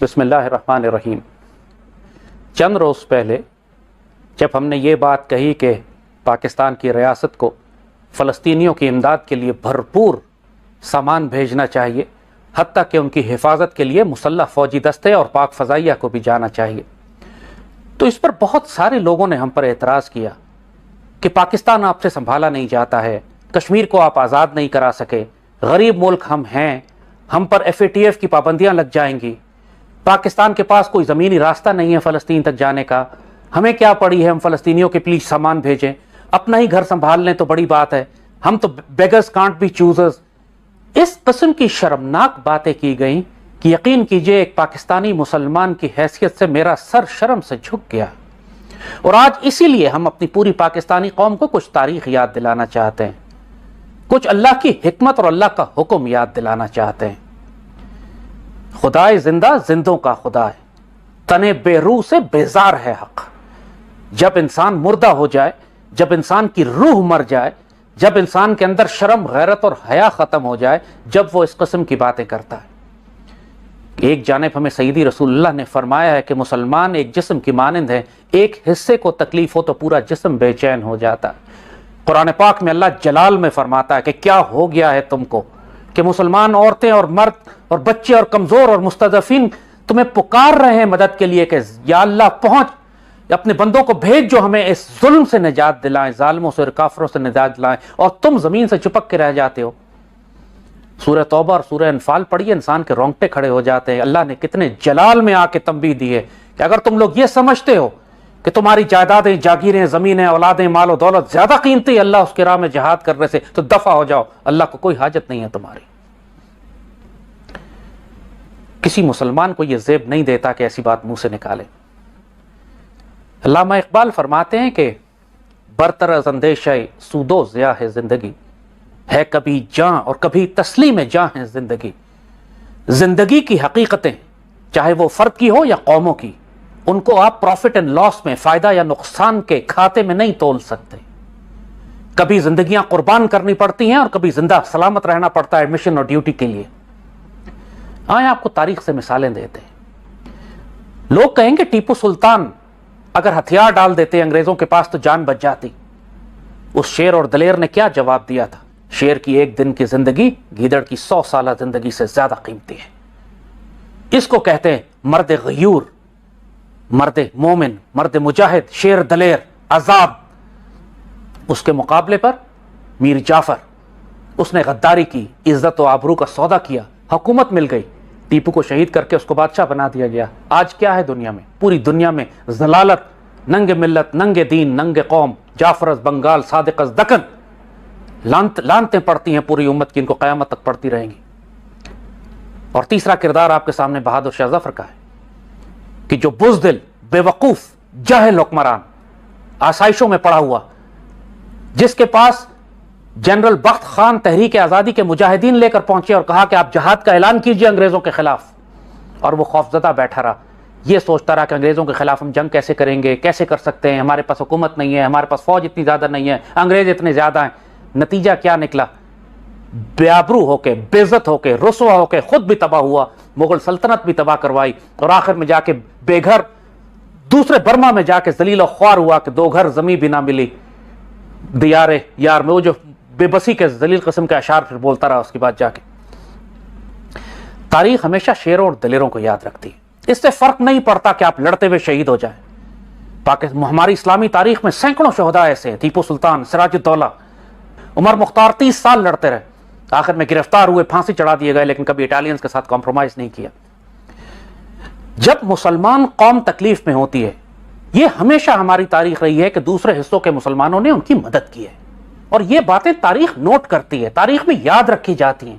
بسم اللہ الرحمن الرحیم۔ چند روز پہلے جب ہم نے یہ بات کہی کہ پاکستان کی ریاست کو فلسطینیوں کی امداد کے لیے بھرپور سامان بھیجنا چاہیے، حتیٰ کہ ان کی حفاظت کے لیے مسلح فوجی دستے اور پاک فضائیہ کو بھی جانا چاہیے، تو اس پر بہت سارے لوگوں نے ہم پر اعتراض کیا کہ پاکستان آپ سے سنبھالا نہیں جاتا ہے، کشمیر کو آپ آزاد نہیں کرا سکے، غریب ملک ہم ہیں، ہم پر FATF کی پابندیاں لگ جائیں گی، پاکستان کے پاس کوئی زمینی راستہ نہیں ہے فلسطین تک جانے کا، ہمیں کیا پڑی ہے ہم فلسطینیوں کے پلیز سامان بھیجیں، اپنا ہی گھر سنبھال لیں تو بڑی بات ہے، ہم تو بیگرز کانٹ بی چوزرز۔ اس قسم کی شرمناک باتیں کی گئیں کہ یقین کیجئے ایک پاکستانی مسلمان کی حیثیت سے میرا سر شرم سے جھک گیا، اور آج اسی لیے ہم اپنی پوری پاکستانی قوم کو کچھ تاریخ یاد دلانا چاہتے ہیں، کچھ اللہ کی حکمت اور اللہ کا حکم یاد دلانا چاہتے ہیں۔ خدائے زندہ زندوں کا خدا ہے، تنے بے روح سے بیزار ہے حق۔ جب انسان مردہ ہو جائے، جب انسان کی روح مر جائے، جب انسان کے اندر شرم، غیرت اور حیا ختم ہو جائے، جب وہ اس قسم کی باتیں کرتا ہے۔ ایک جانب ہمیں سیدی رسول اللہ نے فرمایا ہے کہ مسلمان ایک جسم کی مانند ہے، ایک حصے کو تکلیف ہو تو پورا جسم بے چین ہو جاتا ہے۔ قرآن پاک میں اللہ جلال میں فرماتا ہے کہ کیا ہو گیا ہے تم کو کہ مسلمان عورتیں اور مرد اور بچے اور کمزور اور مستضعفین تمہیں پکار رہے ہیں مدد کے لیے کہ یا اللہ پہنچ، اپنے بندوں کو بھیج جو ہمیں اس ظلم سے نجات دلائیں، ظالموں سے اور کافروں سے نجات دلائیں، اور تم زمین سے چپک کے رہ جاتے ہو۔ سورہ توبہ اور سورہ انفال پڑھیے، انسان کے رونگٹے کھڑے ہو جاتے ہیں۔ اللہ نے کتنے جلال میں آ کے تنبیہ دی ہے کہ اگر تم لوگ یہ سمجھتے ہو کہ تمہاری جائیدادیں، جاگیریں، زمینیں، اولادیں، مال و دولت زیادہ قیمتی اللہ اس کے راہ میں جہاد کرنے سے، تو دفع ہو جاؤ، اللہ کو کوئی حاجت نہیں ہے تمہاری۔ کسی مسلمان کو یہ زیب نہیں دیتا کہ ایسی بات منہ سے نکالے۔ علامہ اقبال فرماتے ہیں کہ برتر از اندیشہ سود و ضیاء ہے زندگی، ہے کبھی جاں اور کبھی تسلیم جاں ہے زندگی۔ زندگی کی حقیقتیں چاہے وہ فرد کی ہو یا قوموں کی، ان کو آپ پروفٹ اینڈ لاس میں، فائدہ یا نقصان کے کھاتے میں نہیں تول سکتے۔ کبھی زندگیاں قربان کرنی پڑتی ہیں اور کبھی زندہ سلامت رہنا پڑتا ہے مشن اور ڈیوٹی کے لیے۔ آئیں آپ کو تاریخ سے مثالیں دیتے ہیں۔ لوگ کہیں گے ٹیپو سلطان اگر ہتھیار ڈال دیتے انگریزوں کے پاس تو جان بچ جاتی۔ اس شیر اور دلیر نے کیا جواب دیا تھا؟ شیر کی ایک دن کی زندگی گیدڑ کی 100 سالہ زندگی سے زیادہ قیمتی ہے۔ اس کو کہتے ہیں مرد غیور، مرد مومن، مرد مجاہد، شیر دلیر، عذاب۔ اس کے مقابلے پر میر جعفر، اس نے غداری کی، عزت و آبرو کا سودا کیا، حکومت مل گئی، ٹیپو کو شہید کر کے اس کو بادشاہ بنا دیا گیا۔ آج کیا ہے دنیا میں؟ پوری دنیا میں ضلالت، ننگ ملت، ننگ دین، ننگ قوم، جعفر از بنگال، صادق از دکن، لانتیں پڑتی ہیں پوری امت کی، ان کو قیامت تک پڑتی رہیں گی۔ اور تیسرا کردار آپ کے سامنے بہادر شاہ ظفر کا ہے کہ جو بزدل، بے وقوف، جاہل حکمران، آسائشوں میں پڑا ہوا، جس کے پاس جنرل بخت خان تحریک آزادی کے مجاہدین لے کر پہنچے اور کہا کہ آپ جہاد کا اعلان کیجئے انگریزوں کے خلاف، اور وہ خوفزدہ بیٹھا رہا، یہ سوچتا رہا کہ انگریزوں کے خلاف ہم جنگ کیسے کریں گے، کیسے کر سکتے ہیں، ہمارے پاس حکومت نہیں ہے، ہمارے پاس فوج اتنی زیادہ نہیں ہے، انگریز اتنے زیادہ ہیں۔ نتیجہ کیا نکلا؟ بے آبرو ہو کے، بے عزت ہو کے، رسوا ہو کے خود بھی تباہ ہوا، مغل سلطنت بھی تباہ کروائی، اور آخر میں جا کے بے گھر دوسرے برما میں جا کے ذلیل و خوار ہوا کہ 2 گھر زمین بھی نہ ملی دیار یار میں، وہ جو بے بسی کے ذلیل قسم کے اشعار پھر بولتا رہا اس کے بعد جا کے۔ تاریخ ہمیشہ شیروں اور دلیروں کو یاد رکھتی ہے، اس سے فرق نہیں پڑتا کہ آپ لڑتے ہوئے شہید ہو جائیں۔ ہماری اسلامی تاریخ میں سینکڑوں شہداء ایسے ہیں، ٹیپو سلطان، سراج الدولہ، عمر مختار 30 سال لڑتے رہے، آخر میں گرفتار ہوئے، پھانسی چڑھا دیے گئے، لیکن کبھی اٹالینز کے ساتھ کمپرومائز نہیں کیا۔ جب مسلمان قوم تکلیف میں ہوتی ہے، یہ ہمیشہ ہماری تاریخ رہی ہے کہ دوسرے حصوں کے مسلمانوں نے ان کی مدد کی ہے، اور یہ باتیں تاریخ نوٹ کرتی ہے، تاریخ میں یاد رکھی جاتی ہیں۔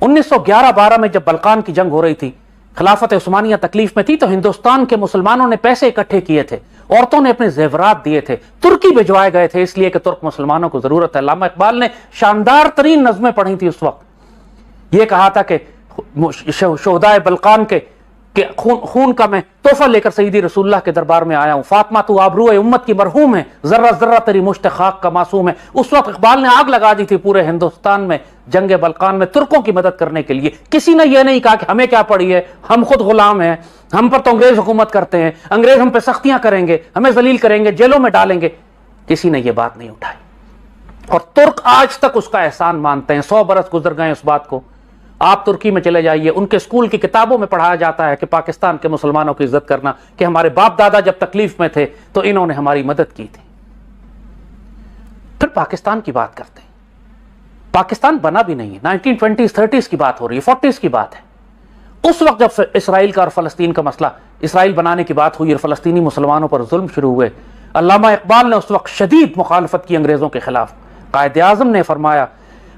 1911-12 میں جب بلقان کی جنگ ہو رہی تھی، خلافت عثمانیہ تکلیف میں تھی، تو ہندوستان کے مسلمانوں نے پیسے اکٹھے کیے تھے، عورتوں نے اپنے زیورات دیے تھے، ترکی بھجوائے گئے تھے، اس لیے کہ ترک مسلمانوں کو ضرورت ہے۔ علامہ اقبال نے شاندار ترین نظمیں پڑھی تھی اس وقت، یہ کہا تھا کہ شہدائے بلقان کے کہ خون کا میں تحفہ لے کر سیدی رسول اللہ کے دربار میں آیا ہوں، فاطمہ تو آبرو امت کی مرحوم ہے، ذرہ ذرہ تیری مشت خاک کا معصوم ہے۔ اس وقت اقبال نے آگ لگا دی تھی پورے ہندوستان میں جنگ بلقان میں ترکوں کی مدد کرنے کے لیے۔ کسی نے یہ نہیں کہا کہ ہمیں کیا پڑی ہے، ہم خود غلام ہیں، ہم پر تو انگریز حکومت کرتے ہیں، انگریز ہم پہ سختیاں کریں گے، ہمیں ذلیل کریں گے، جیلوں میں ڈالیں گے۔ کسی نے یہ بات نہیں اٹھائی، اور ترک آج تک اس کا احسان مانتے ہیں۔ 100 برس گزر گئے اس بات کو۔ آپ ترکی میں چلے جائیے، ان کے اسکول کی کتابوں میں پڑھایا جاتا ہے کہ پاکستان کے مسلمانوں کی عزت کرنا، کہ ہمارے باپ دادا جب تکلیف میں تھے تو انہوں نے ہماری مدد کی تھی۔ پھر پاکستان کی بات کرتے ہیں۔ پاکستان بنا بھی نہیں ہے، 1920s 30s کی بات ہو رہی ہے، 40s کی بات ہے۔ اس وقت جب اسرائیل کا اور فلسطین کا مسئلہ، اسرائیل بنانے کی بات ہوئی اور فلسطینی مسلمانوں پر ظلم شروع ہوئے، علامہ اقبال نے اس وقت شدید مخالفت کی انگریزوں کے خلاف۔ قائد اعظم نے فرمایا،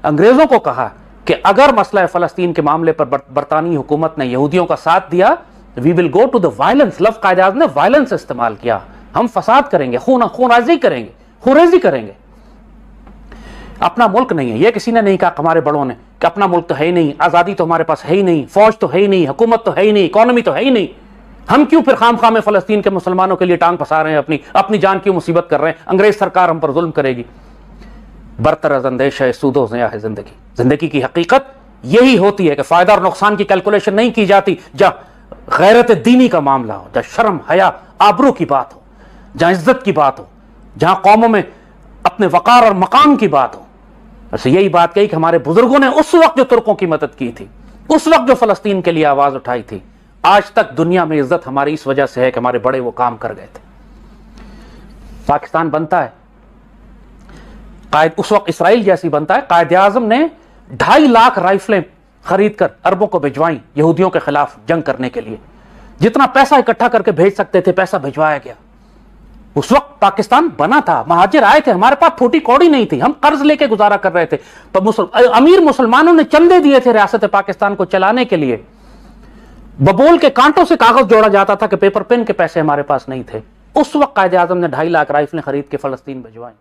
انگریزوں کو کہا کہ اگر مسئلہ فلسطین کے معاملے پر برطانوی حکومت نے یہودیوں کا ساتھ دیا، وی ول گو ٹو دا وائلنس۔ لفظ قائد اعظم نے وائلنس استعمال کیا، ہم فساد کریں گے، خونریزی کریں گے، خونریزی کریں گے۔ اپنا ملک نہیں ہے، یہ کسی نے نہیں کہا، ہمارے بڑوں نے، کہ اپنا ملک تو ہے ہی نہیں، آزادی تو ہمارے پاس ہے ہی نہیں، فوج تو ہے ہی نہیں، حکومت تو ہے ہی نہیں، اکانومی تو ہے ہی نہیں، ہم کیوں پھر خام خواہ میں فلسطین کے مسلمانوں کے لیے ٹانگ پھنسا رہے ہیں، اپنی جان کیوں مصیبت کر رہے ہیں، انگریز سرکار ہم پر ظلم کرے گی۔ برتر از اندیشہ سود و ضیاء ہے زندگی۔ زندگی کی حقیقت یہی ہوتی ہے کہ فائدہ اور نقصان کی کیلکولیشن نہیں کی جاتی، جہاں غیرت دینی کا معاملہ ہو، جہاں شرم حیا آبرو کی بات ہو، جہاں عزت کی بات ہو، جہاں قوموں میں اپنے وقار اور مقام کی بات ہو۔ ویسے یہی بات کہی کہ ہمارے بزرگوں نے اس وقت جو ترکوں کی مدد کی تھی، اس وقت جو فلسطین کے لیے آواز اٹھائی تھی، آج تک دنیا میں عزت ہماری اس وجہ سے ہے کہ ہمارے بڑے وہ کام کر گئے تھے۔ پاکستان بنتا ہے، اس وقت اسرائیل جیسی بنتا ہے، قائد اعظم نے 2.5 لاکھ رائفلیں خرید کر عربوں کو بھجوائیں یہودیوں کے خلاف جنگ کرنے کے لیے۔ جتنا پیسہ اکٹھا کر کے بھیج سکتے تھے پیسہ بھجوایا گیا۔ اس وقت پاکستان بنا تھا، مہاجر آئے تھے، ہمارے پاس پھوٹی کوڑی نہیں تھی، ہم قرض لے کے گزارا کر رہے تھے۔ امیر مسلمانوں نے چندے دیے تھے ریاست پاکستان کو چلانے کے لیے۔ ببول کے کانٹوں سے کاغذ جوڑا جاتا تھا کہ پیپر پین کے پیسے ہمارے پاس نہیں تھے۔ اس وقت قائد اعظم نے 2.5 لاکھ رائفلیں خرید کے فلسطین بھجوائیں۔